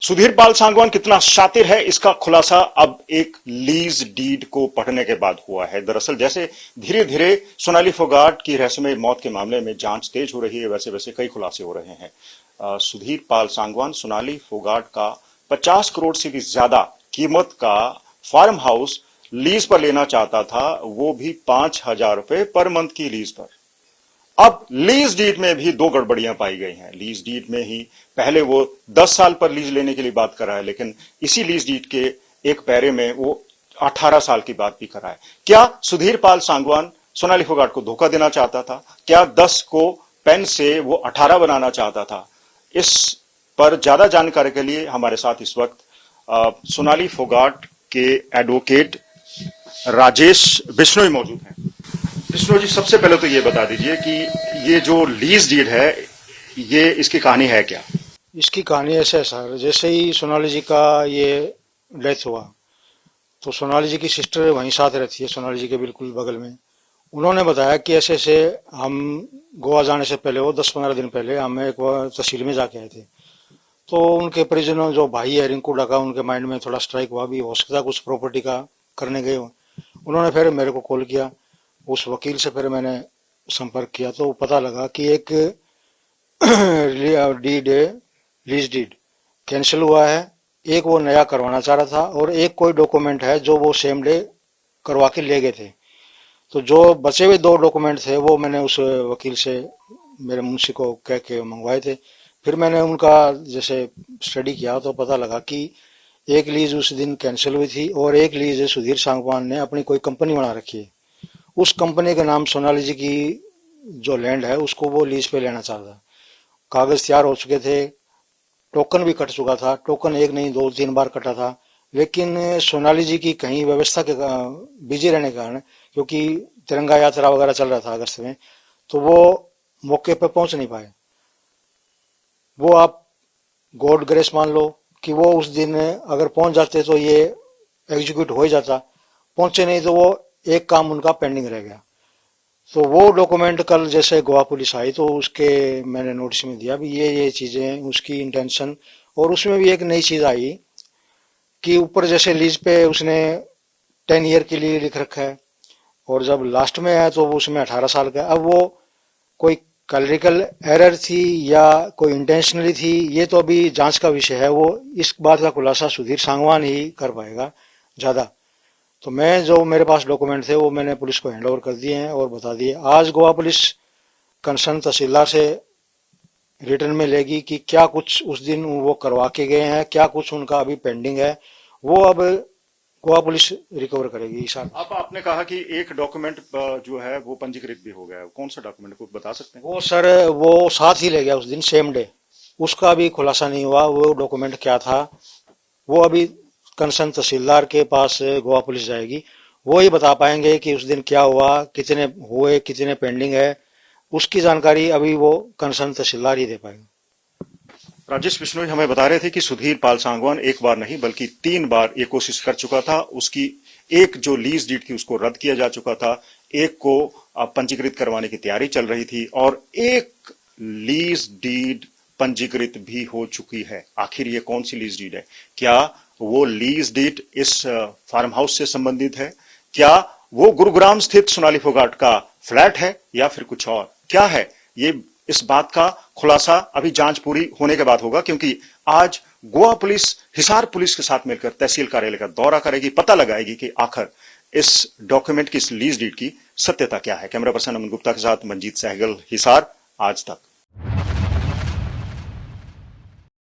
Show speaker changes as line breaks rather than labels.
सुधीर पाल सांगवान कितना शातिर है, इसका खुलासा अब एक लीज डीड को पढ़ने के बाद हुआ है। दरअसल जैसे धीरे धीरे सोनाली फोगाट की रहस्यमय मौत के मामले में जांच तेज हो रही है, वैसे वैसे कई खुलासे हो रहे हैं। सुधीर पाल सांगवान सोनाली फोगाट का 50 करोड़ से भी ज्यादा कीमत का फार्म हाउस लीज पर लेना चाहता था, वो भी 5,000 रुपए पर मंथ की लीज पर। अब लीज डीड में भी दो गड़बड़ियां पाई गई हैं। लीज डीड में ही पहले वो 10 साल पर लीज लेने के लिए बात कर रहा है, लेकिन इसी लीज डीड के एक पैरे में वो 18 साल की बात भी कर रहा है। क्या सुधीर पाल सांगवान सोनाली फोगाट को धोखा देना चाहता था? क्या 10 को पेन से वो 18 बनाना चाहता था? इस पर ज्यादा जानकारी के लिए हमारे साथ इस वक्त सोनाली फोगाट के एडवोकेट राजेश बिश्नोई मौजूद हैं। विष्णु जी, सबसे पहले तो ये बता दीजिए कि ये जो लीज डीड है, ये इसकी कहानी है क्या?
इसकी कहानी ऐसे है सर, जैसे ही सोनाली जी का ये डेथ हुआ तो सोनाली जी की सिस्टर वहीं साथ रहती है, सोनाली जी के बिल्कुल बगल में। उन्होंने बताया कि ऐसे ऐसे हम गोवा जाने से पहले, वो 10-15 दिन पहले हम एक बार तहसील में जाके आए थे। तो उनके परिजनों, जो भाई है रिंकू डाका, उनके माइंड में थोड़ा स्ट्राइक हुआ, भी हो सकता है कुछ प्रॉपर्टी का करने गए हो। उन्होंने फिर मेरे को कॉल किया, उस वकील से फिर मैंने संपर्क किया तो पता लगा कि एक डीड लीज डीड कैंसिल हुआ है, एक वो नया करवाना चाह रहा था और एक कोई डॉक्यूमेंट है जो वो सेम डे करवा के ले गए थे। तो जो बचे हुए दो डॉक्यूमेंट थे वो मैंने उस वकील से, मेरे मुंशी को कह के मंगवाए थे। फिर मैंने उनका जैसे स्टडी किया तो पता लगा कि एक लीज उस दिन कैंसिल हुई थी और एक लीज सुधीर सांगवान ने अपनी कोई कंपनी बना रखी है। उस कंपनी के नाम सोनाली जी की जो लैंड है उसको वो लीज पे लेना चाहता। कागज तैयार हो चुके थे, टोकन भी कट चुका था, टोकन एक नहीं 2-3 बार कटा था। लेकिन सोनाली जी की कहीं व्यवस्था के बिजी रहने के कारण, क्योंकि तिरंगा यात्रा वगैरह चल रहा था अगस्त में, तो वो मौके पे पहुंच नहीं पाए। वो आप गॉड ग्रेस मान लो कि वो उस दिन अगर पहुंच जाते तो ये एग्जीक्यूट हो ही जाता, पहुंचे नहीं तो वो एक काम उनका पेंडिंग रह गया। तो वो डॉक्यूमेंट कल जैसे गोवा पुलिस आई तो उसके मैंने नोटिस में दिया भी ये चीजें उसकी इंटेंशन। और उसमें भी एक नई चीज आई कि ऊपर जैसे लीज पे उसने 10 ईयर के लिए लिख रखा है और जब लास्ट में आया तो उसमें 18 साल का। अब वो कोई क्लरिकल एरर थी या कोई इंटेंशनली थी, ये तो अभी जांच का विषय है। वो इस बात का खुलासा सुधीर सांगवान ही कर पाएगा ज्यादा। तो मैं, जो मेरे पास डॉक्यूमेंट थे वो मैंने पुलिस को हैंड ओवर कर दिए हैं और बता दिए। आज गोवा पुलिस कंसर्न तहसीलदार से रिटर्न में लेगी कि क्या कुछ उस दिन वो करवा के गए हैं, क्या कुछ उनका अभी पेंडिंग है, वो अब गोवा पुलिस रिकवर करेगी सर।
अब आपने कहा कि एक डॉक्यूमेंट जो है वो पंजीकृत भी हो गया है, कौन सा डॉक्यूमेंट को बता सकते हैं?
वो सर वो साथ ही ले गया उस दिन सेम डे, उसका भी खुलासा नहीं हुआ वो डॉक्यूमेंट क्या था। वो अभी कंसर्न तहसीलदार के पास गोवा पुलिस जाएगी, वो ही बता पाएंगे कि उस दिन क्या हुआ, कितने हुए, कितने पेंडिंग है। उसकी जानकारी अभी वो कंसर्न तहसीलदार ही दे पाएगा।
राजेश बिश्नोई हमें बता रहे थे कि सुधीर पाल सांगवान एक बार नहीं बल्कि 3 बार ये कोशिश कर चुका था। उसकी एक जो लीज डीड थी उसको रद्द किया जा चुका था, एक को पंजीकृत करवाने की तैयारी चल रही थी और एक लीज डीड पंजीकृत भी हो चुकी है। आखिर ये कौन सी लीज डीड है? क्या वो लीज डीड इस फार्म हाउस से संबंधित है? क्या वो गुरुग्राम स्थित सोनाली फोगाट का फ्लैट है या फिर कुछ और? क्या है ये, इस बात का खुलासा अभी जांच पूरी होने के बाद होगा, क्योंकि आज गोवा पुलिस हिसार पुलिस के साथ मिलकर तहसील कार्यालय का दौरा करेगी, पता लगाएगी कि आखिर इस डॉक्यूमेंट की, इस लीज डीड की सत्यता क्या है। कैमरा पर्सन अमन गुप्ता के साथ मंजीत सहगल, हिसार, आज तक।